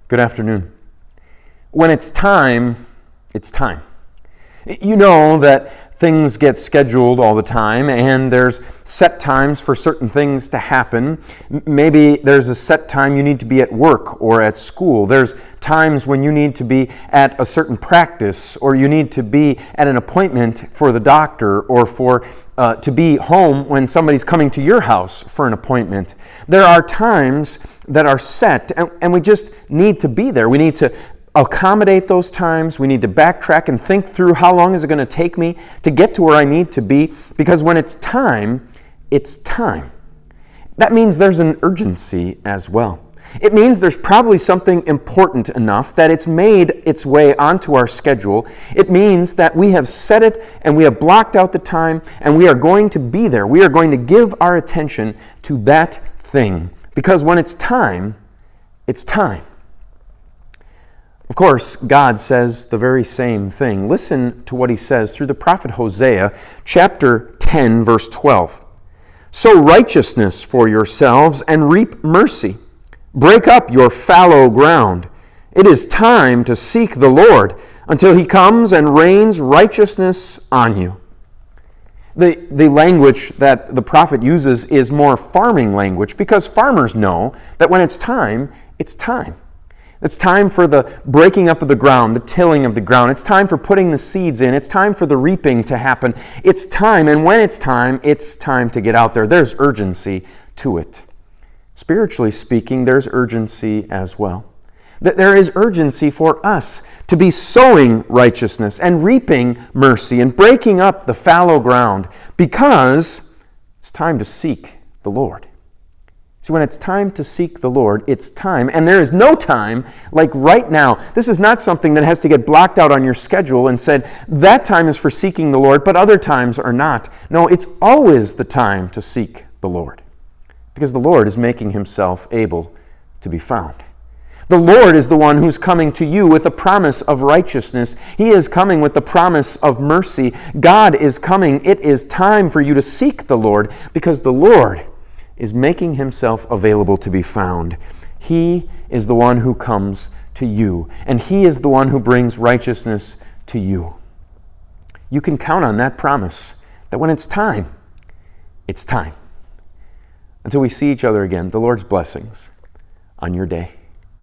Good afternoon. When it's time, it's time. You know that things get scheduled all the time, and there's set times for certain things to happen. Maybe there's a set time you need to be at work or at school. There's times when you need to be at a certain practice, or you need to be at an appointment for the doctor, or to be home when somebody's coming to your house for an appointment. There are times that are set, and we just need to be there. We need to accommodate those times. We need to backtrack and think through how long is it going to take me to get to where I need to be, because when it's time, it's time. That means there's an urgency as well. It means there's probably something important enough that it's made its way onto our schedule. It means that we have set it and we have blocked out the time, and we are going to be there. We are going to give our attention to that thing, because when it's time, it's time. Of course, God says the very same thing. Listen to what he says through the prophet Hosea, chapter 10, verse 12. Sow righteousness for yourselves and reap mercy. Break up your fallow ground. It is time to seek the Lord until he comes and rains righteousness on you. The language that the prophet uses is more farming language, because farmers know that when it's time, it's time. It's time for the breaking up of the ground, the tilling of the ground. It's time for putting the seeds in. It's time for the reaping to happen. It's time, and when it's time to get out there. There's urgency to it. Spiritually speaking, there's urgency as well. There is urgency for us to be sowing righteousness and reaping mercy and breaking up the fallow ground, because it's time to seek the Lord. See, when it's time to seek the Lord, it's time. And there is no time like right now. This is not something that has to get blocked out on your schedule and said, that time is for seeking the Lord, but other times are not. No, it's always the time to seek the Lord, because the Lord is making himself able to be found. The Lord is the one who's coming to you with the promise of righteousness. He is coming with the promise of mercy. God is coming. It is time for you to seek the Lord, because the Lord is making himself available to be found. He is the one who comes to you, and he is the one who brings righteousness to you. You can count on that promise, that when it's time, it's time. Until we see each other again, the Lord's blessings on your day.